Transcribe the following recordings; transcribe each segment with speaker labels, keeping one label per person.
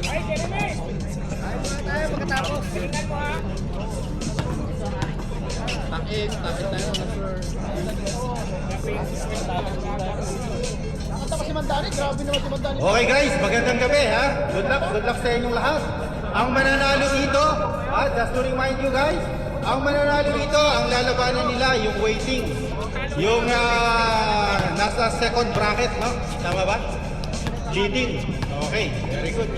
Speaker 1: Ay, Jeremy! Ay, muna tayo pagkatapos. Galingan mo ha.
Speaker 2: Takit tayo.
Speaker 1: Nakatapa si Mandani. Grabe naman si Mandani.
Speaker 2: Okay guys, magandang gabi ha. Good luck sa inyong lahat. Ang mananalo dito, just to remind you guys, ang mananalo dito, ang lalabanan nila, yung waiting. Yung nasa second bracket, no? Tama ba? Leading. Okay, very good.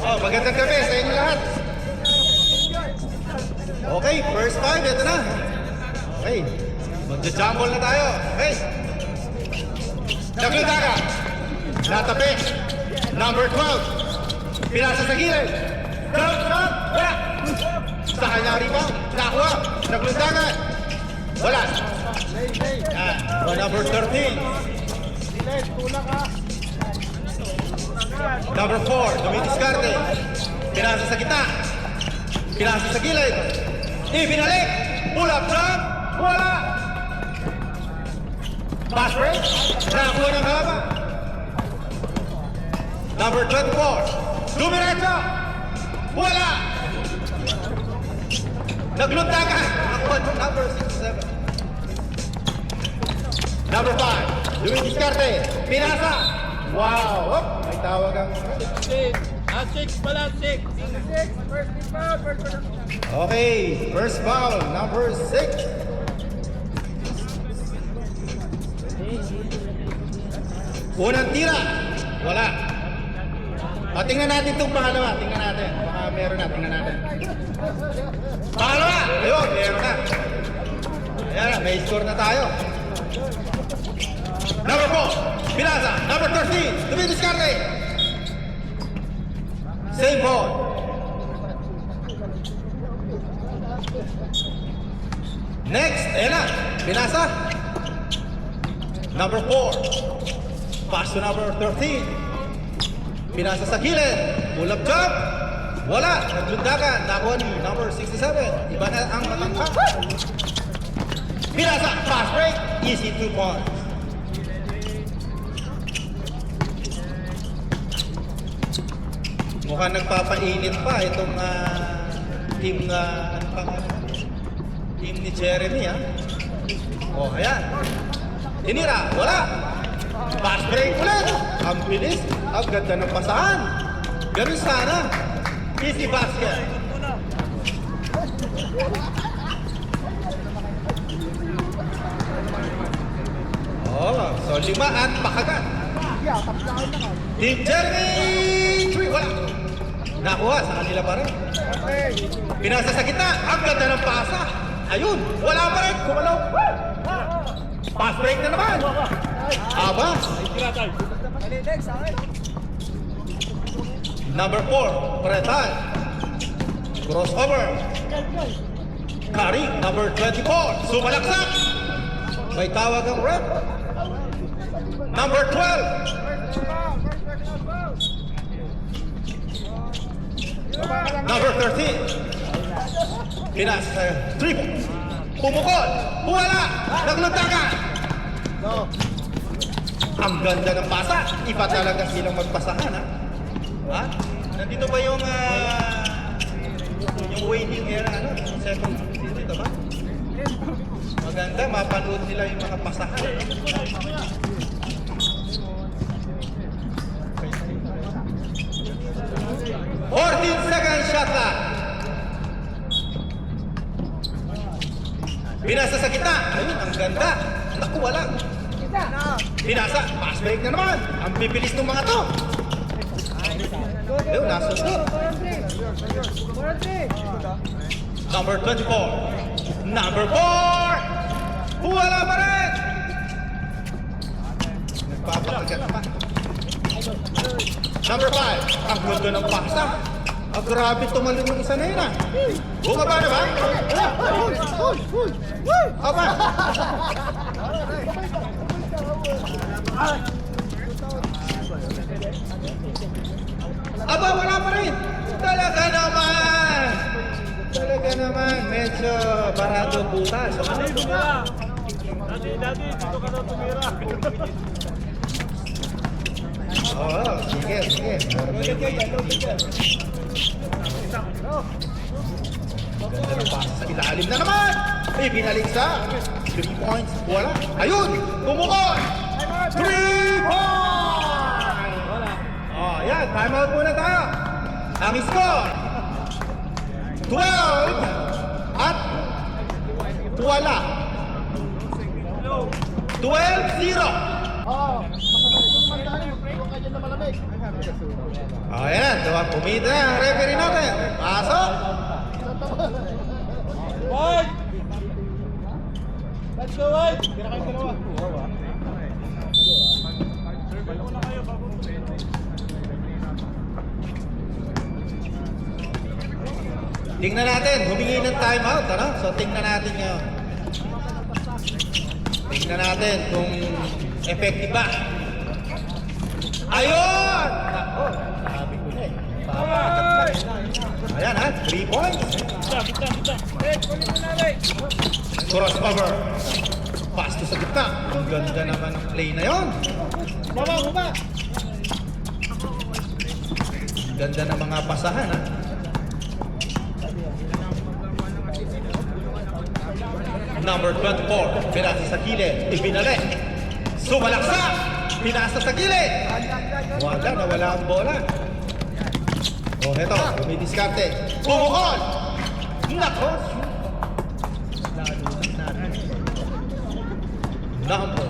Speaker 2: Oh, magandang gabi sa inyo lahat. Okay, first time, ito na. Okay, magja-jumble na tayo. Okay. Nagludaga. Natapi. Number 12. Pinasa sa gilid. Drop, wala. Sa kanya rebound. Nakuha. Naglundagan. Wala. Number 13.
Speaker 1: Tulak ha.
Speaker 2: Number 4. Dumidiskarte. Pinasa sa gitna. Pinasa sa gilid. Ibinalik. Pull up jump. Wala. Pass break. Nakuha ng haba. Number 24. Dumiretso. Wala. Naglundagan. Nakuha ng number 67. Number 5. Dumidiskarte. Pinasa. Wow. Hop. May tawag ang
Speaker 1: 6 pala, 6. First foul.
Speaker 2: okay, first foul, number 6. Unang tira. Wala. Tingnan natin itong pangalawa. Tingnan natin. Baka meron na. Tingnan natin. Pangalawa. Ayun, meron na. Ayan na, may score na tayo. Number 4. Pinasa. Number 13. Dumidiskarte. Same ball. Next, ayan na. Pinasa. Number 4. Pass to number 13. Pinasa sa gilid. Pull up jump. Wala. Naglundagan. Nakuha ni number 67. Iba na ang matangka. Pinasa. Fast break. Easy 2 points. Mukhang nagpapainit pa itong team team ni Jeremy ha. Oh, ayan. Tinira. Wala. Fast break ulit. Ang bilis. Ang ganda ng pasahan. Ganun sana. Easy basket. Oh, so 5 at pakagat. Team Jeremy! 3. Wala. Nakuha sa kanila pa rin. Pinasa sa gitna. Ang ganda ng pasa. Ayun. Wala pa rin. Kumalaw. Pass break na naman. Aba. Number 4. Pretal. Crossover. Kari. Number 24. Sumalaksak. May tawag ang rep. Number 12. Number 13. Pinas sa triple. Pumukol. Wala. Naglundagan. Ang ganda ng pasa. Iba talaga silang magpasahan ha. Ha? Nandito ba yung waiting area second dito ba? Maganda, mapanood nila yung mga pasahan. 14 second shot clock. Pinasa sa gitna. Ayun, ang ganda. Naku, wala. Pinasa. Pass break na naman. Ang bibilis ng mga to. Ayun, nasunod. Number 24. Number 4. Wala pa rin. Nagpapakagat pa. Number 5. Ang ganda ng pasa. Ang grabe tumalon yung isa na yun ah. Bumaba na ba? Aba. Aba, wala pa rin. Talaga naman. Talaga naman. Medyo barado butas.
Speaker 1: Dati, dito ka na tumira.
Speaker 2: Oo, sige, sige. Ganda ng pass sa ilalim na naman. Ibinalik sa 3 points. Wala. Ayun! Tumukon! 3 points! Oh, yan. Time out muna tayo. Ang score 12 at wala. 12-0. Oh, yan. Pumita na ang referee natin. Pasok.
Speaker 1: Wide! Let's go, wide! Tira kayo dalawa.
Speaker 2: Tingnan natin. Humingi ng timeout. Ano? So, tingnan natin ngayon. Tingnan natin kung effective ba. Ayun! Ako, sabi ko na eh. Ayan ha, 3 points. Crossover. Pass to sa gitna. Ang ganda naman ng play na yon.
Speaker 1: Baba!
Speaker 2: Ganda ng mga pasahan ha. Number 24, pinasa sa gilid, ibinalik. Sumalaksa, pinasa sa gilid. Wala, nawala ang bola. Oh, heto, dumidiskarte. Bumukol! Nako! Number.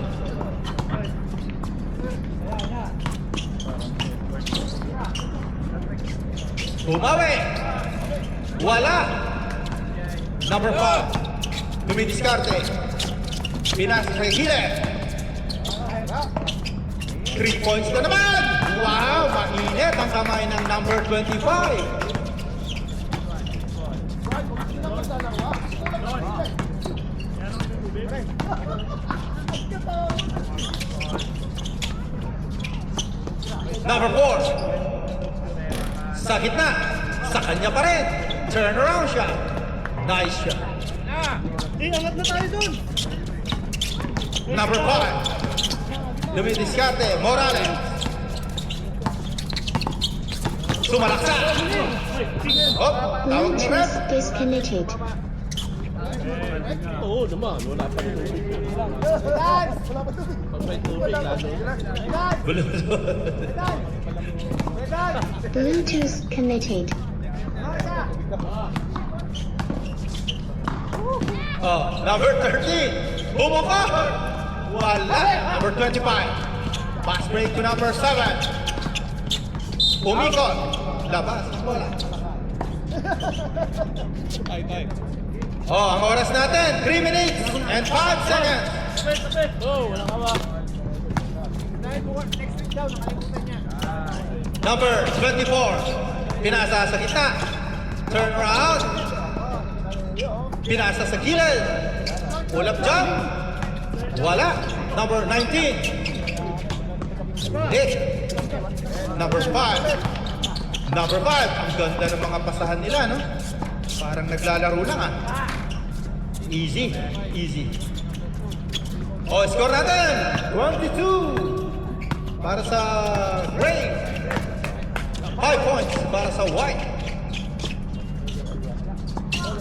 Speaker 2: Bumawi! Wala! Number 5, dumidiskarte. Pinasa sa gilid. 3 points na naman! Wow! Mainit ang kamay ng number 25. Number 4. Sa gitna. Sa kanya pa rin. Turn around shot. Nice shot.
Speaker 1: Angat na tayo dun!
Speaker 2: Number 5. Dumidiskarte. Morales. Sumalaksa. Oh, tawag ni Rep.
Speaker 3: Bluetooth disconnected.
Speaker 1: Oo naman, wala pa rin tubig. Pag may tubig, lalo.
Speaker 3: Bluetooth connected.
Speaker 2: Oh, number 13. Bumuka. Wala. Number 25. Pass break to number 7. Umikot. Labas. Wala.
Speaker 1: Tay.
Speaker 2: Oh, ang oras natin, 3 minutes and 5 seconds.
Speaker 1: Oh, walang hawak.
Speaker 2: Number 24. Pinasa sa gitna. Turn around. Pinasa sa gilid. Pull up jump. Wala. Number 19. Hit. Number 5. Number 5. Ang ganda ng mga pasahan nila, no? Parang naglalaro lang, ah. Easy. Easy. O, score natin. 22. Para sa Gray. 5 points para sa White.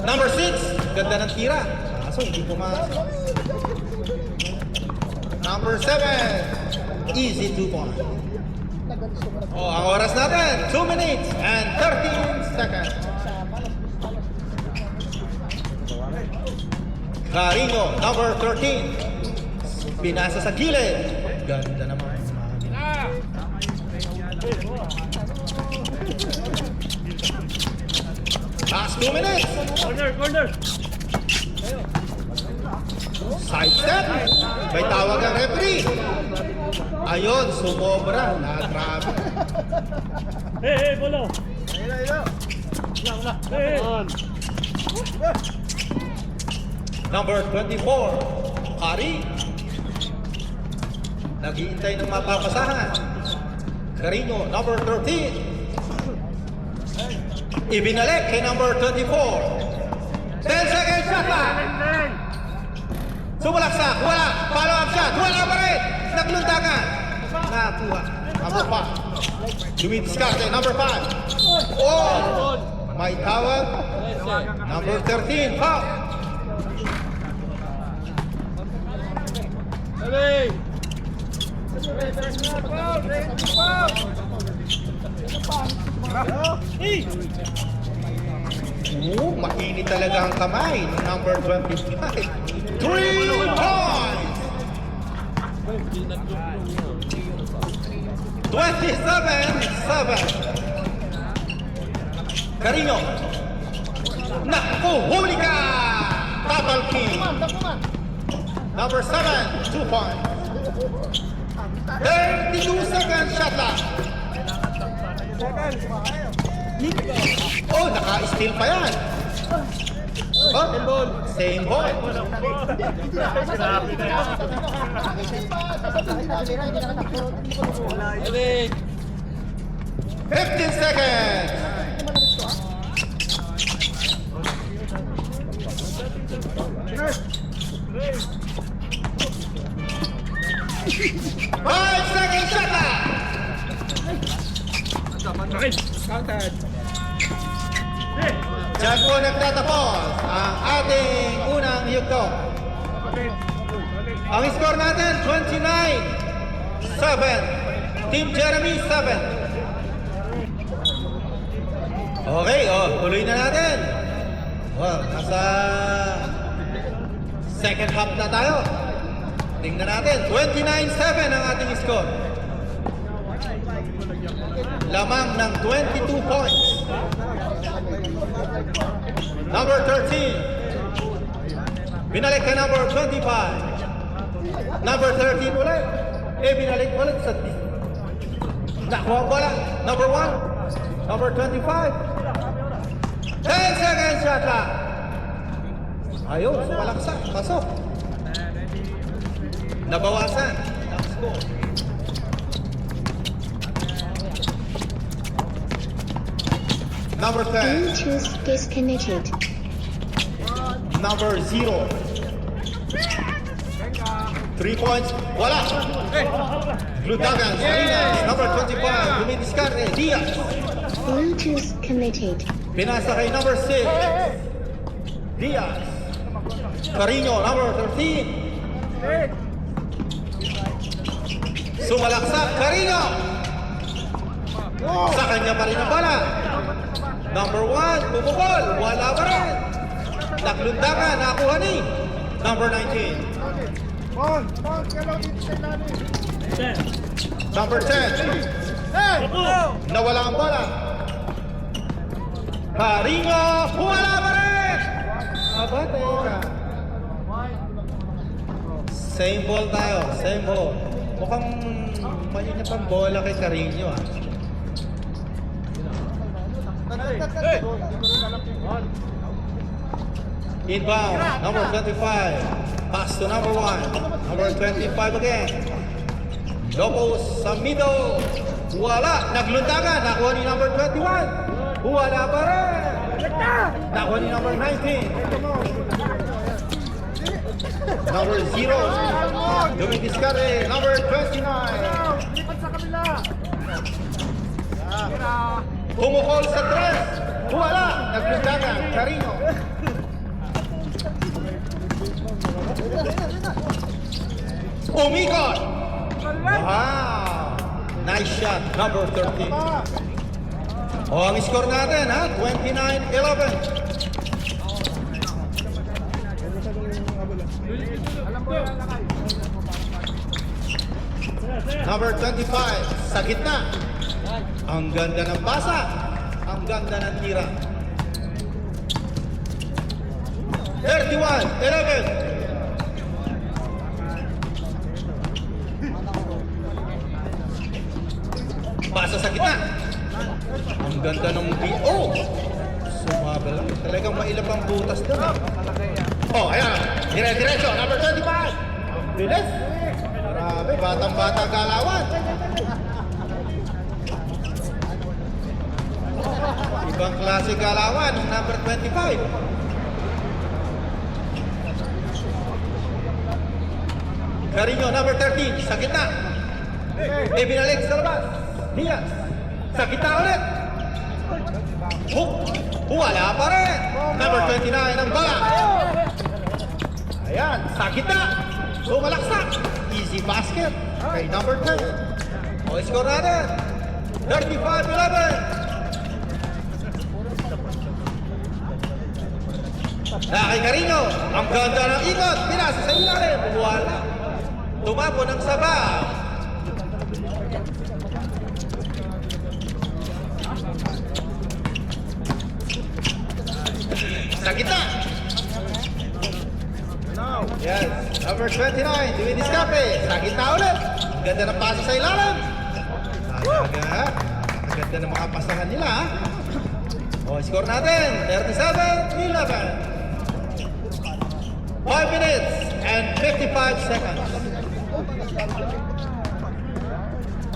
Speaker 2: Number 6. Ganda ng tira. Kaso hindi pumasok. Number 7. Easy 2 points. Oh, ang oras natin, 2 minutes and 13 seconds. Carino, number 13. Pinasa sa gilid. Ganda naman. Last 2 minutes.
Speaker 1: Corner!
Speaker 2: Side step. May tawag ang referee. Ayun, sumobra. Natrabe.
Speaker 1: Hey, bolo! Wala. Hey!
Speaker 2: Number 24, Kari. Naghihintay ng mapapasahan. Carino, number 13. Ibinalik kay number 24. 10 seconds shot clock. Sumalaksak, wala. Follow up shot, wala pa rin. Naglundakan. Nakuha. number 5. Dumidiskarte, number 5. Oh! May tawag. Number 13, foul. Oh, mainit talaga ang kamay ng number 25. 3 points! 27-7. Carino. Naku, huli ka! Double kill. Number 7, 2 points. 32 seconds shot clock. Oh, naka-steal pa yan. Oh, same ball.
Speaker 1: Galing.
Speaker 2: 15 seconds. Five seconds shot clock.
Speaker 1: Counted.
Speaker 2: Diyan po nagtatapos ang ating unang yugto. Ang score natin, 29-7. Team Jeremy, 7. Okay, tuloy na natin. Nasa second half na tayo. Tingnan natin, 29-7 ang ating score. Lamang ng 22 points. Number 13. Binalik ka number 25. Number 13 ulit. Binalik ulit sa nakuha bola. Number 1. Number 25. 10 seconds shot clock. Ayun, sumalaksak. Pasok. Nabawasan ang score. Number 10.
Speaker 3: Bluetooth disconnected.
Speaker 2: Number 0. 3 points. Wala. Glutagan, Salinas. Number 25. Dumidiskarte, Diaz.
Speaker 3: Bluetooth connected.
Speaker 2: Pinasa kay number 6. Diaz. Carino, number 13. Sumalaksak, Carino. Sa kanya pa rin ang bala. Number 1, bumukol. Wala pa rin. Naglundakan, nakuha ni number 19. Number 10. Nawala ang bola. Carino, wala pa rin. Aba, teka. Same ball tayo, same ball. Mukhang mainit ang bola kay Carino ah. Inbound, number 25. Pass to number 1. Number 25 again. Lopez sa middle. Wala. Naglundagan. Nakuha ni number 21. Wala pa rin. Nakuha ni number 19. Number 0. Dumidiskarte. Number 29. Pumukol sa 3. Wala. Naglundagan. Carino. Umikot! Wow! Nice shot, number 13. Ang score natin, 29-11. Number 25, sa gitna. Ang ganda ng basa. Ang ganda ng tira. 31-11. Pasa sa gitna. Ang ganda ng B.O. Sumabal lang. Talagang mailap ang butas doon. Ayan. Dire-diretso. Number 25. Bilis. Grabe. Batang-bata galawan. Ibang klase galawan. Number 25. Carino, number 13. Sa gitna. Ibinalik sa labas. Diaz. Sa gitna ulit. Wala pa rin. Number 29 ang bala. Ayan, sa gitna. Sumalaksak. Easy basket. Kay number 10. O, score natin. 35-11. Kay Carino, ang ganda ng ikot, pinasa sa ilalim, wala. Tumapo ng sabaw. Sa gitna. Yes, number 29, Dewey Discape. Sa gitna ulit. Ganda ng pasa sa ilalim. Talaga, ang ganda ng mga pasahan nila. O, score natin, 37-11. 5 minutes and 55 seconds.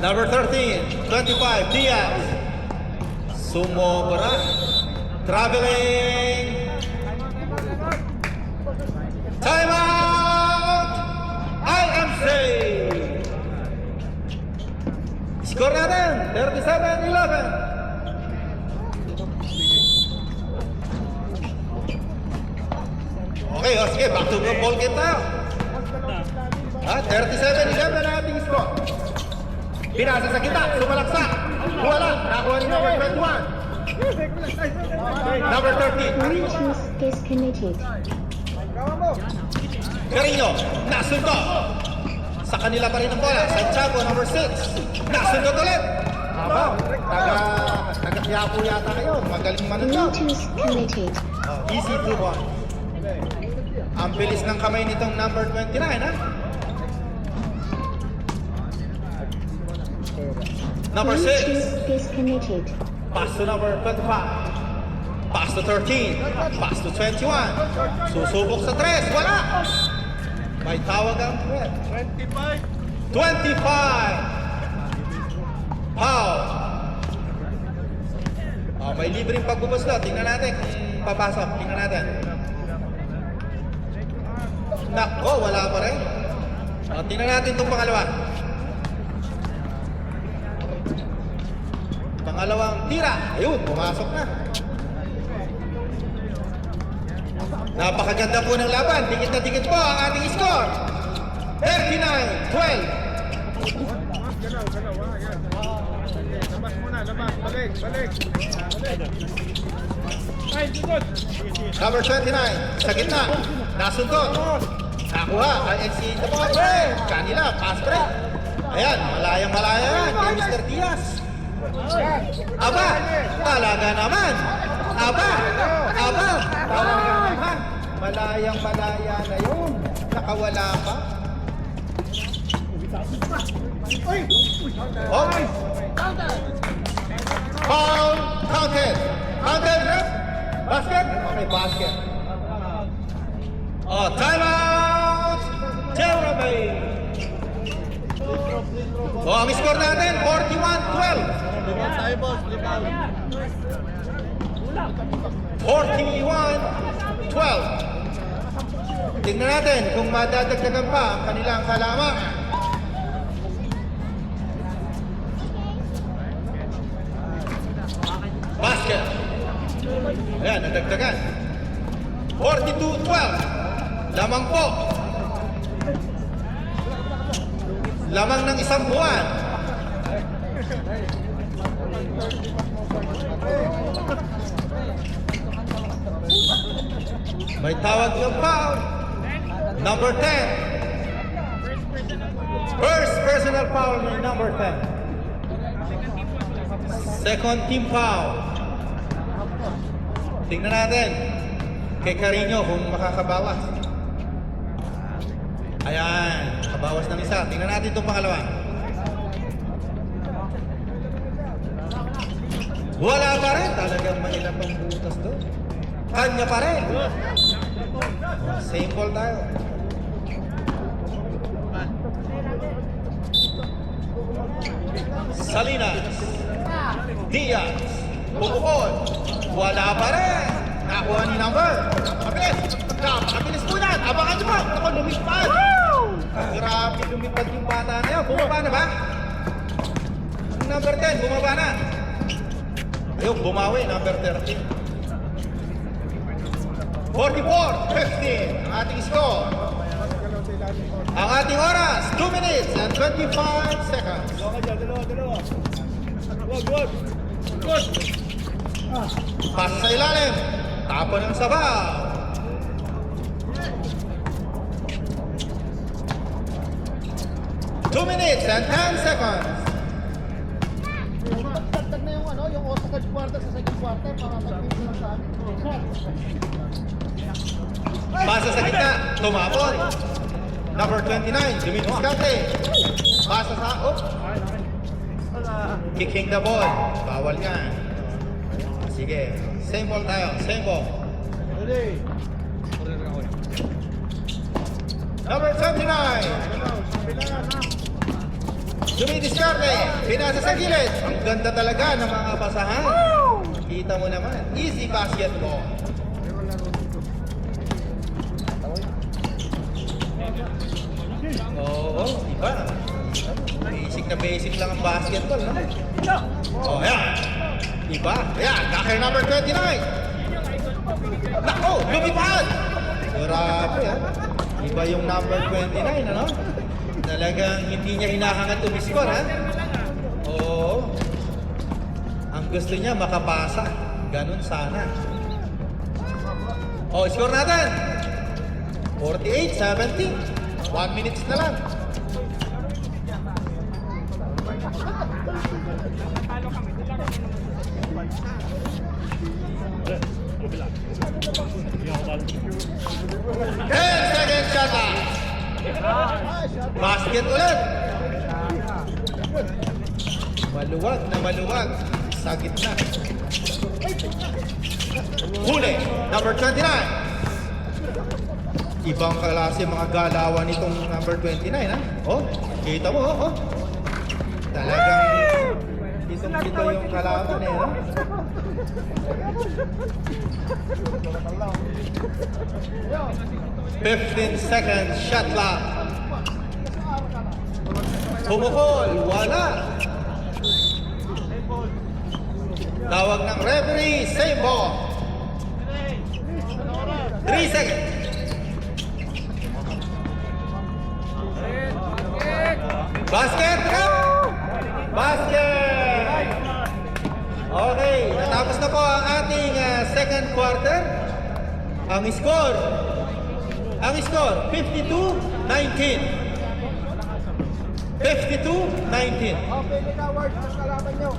Speaker 2: Number 13, 25, Diaz. Sumobra. Traveling. Time out! IMC. Score natin, 37-11. Okay, o sige, back to the ball game tayo. 37-11 na ating score. Pinasa sa kita, sumalaksak. Wala, nakuha ni number 21. Number 13,
Speaker 3: Bluetooth disconnected.
Speaker 2: Carino, nasunto. Sa kanila pa rin ang bola. Santiago, number 6. Nasunto ulit. Taga-Quiapo yata kayo. Magaling manunod.
Speaker 3: Bluetooth connected.
Speaker 2: Easy to one. Ang bilis ng kamay nitong number 29, ha? Number 6.
Speaker 3: Bluetooth disconnected.
Speaker 2: Pass to number 25. Pass to 13. Pass to 21. Susubok sa 3. Wala! May tawag ang 25. Foul. May libreng pagbubos na. Tingnan natin kung papasok. Tingnan natin. Nako, wala pa rin. Tingnan natin itong pangalawa. Pangalawang tira. Ayun, pumasok na. Napakaganda po ng laban. Dikit na dikit po ang ating score. 39-12.
Speaker 1: Labas muna, labas. Balik.
Speaker 2: Number 29, sa gitna. Nasuntot. Nakuha. Ay, si kanila, pass break. Ayan, malayang-malaya yan. Kay Mr. Diaz. Aba, talaga naman. Aba, talaga naman. Malayang-malaya na yun. Nakawala pa. Okay. Foul counted. Counted, ref. Basket? Okay, basket. Timeout! Jeremy! Ang score natin, 41-12. 41-12. Tingnan natin kung madadagdagan pa ang kanilang kalamangan. Basket. Ayan, nadagdagan. 42-12. Lamang po. Lamang ng isang buwan. May tawag ng foul. Number 10. First personal foul ni number 10. Second team foul. Tingnan natin kay Carino kung makakabawas. Ayan, kabawas ng isa. Tingnan natin itong pangalawa. Wala pa rin. Talagang mahirap ang butas doon. Kanya pa rin. Same ball tayo. Salinas. Diaz. Bubukod. Wala pa rin. Nakuha ni number. Mabilis. Napakabilis po yan. Abangan nyo po. Ako, lumipad. Grabe lumipad yung bata na yun. Bumaba na ba? number 10, bumaba na. Ayun, bumawi, number 13. 44-15 ang ating score. Ang ating oras, 2 minutes and 25 seconds.
Speaker 1: Dalawa. Good.
Speaker 2: Pass sa ilalim. Tapon ng sabaw. 2 minutes and 10 seconds.
Speaker 1: Dagdag na yung ano, yung second quarter sa second quarter para mag-finish lang sa amin.
Speaker 2: Pasa sa gitna, tumapon. Number 29, Dimitris Kante. Pasa sa, kicking the ball. Bawal yan. Sige, same ball tayo, same ball.
Speaker 1: Ready?
Speaker 2: Number 29, Dimitris Kante. Pinasa sa gilid. Ang ganda talaga ng mga basahan. Kita mo naman, easy basketball. Oo, iba. Basic lang ang basketball, no? Oh, yan. Iba. Ayan, backer number 29. Nako, lumipad! Grabe, ha? Iba yung number 29, ano? Talagang hindi niya hinahangat umiskor, ha? Oo. Ang gusto niya makapasa. Ganun sana. Oh, score natin. 48-17. 1 minute na lang. Second shot lang. Basket ulit. Maluwag na maluwag. Sa gitna. Huli. Number 29. Ibang klase mga galawan nitong number 29, ha? Oh, kita mo, oh. Talagang pitong-pito yung kalaban, eh, ha? "15 seconds shot clock." Pumukol, wala. Tawag ng referee, same ball. 3 seconds. Basket! Basket! Okay, natapos na po ang ating second quarter. Ang score, 52-19. 52-19.
Speaker 1: Okay, Award ng kalaban nyo.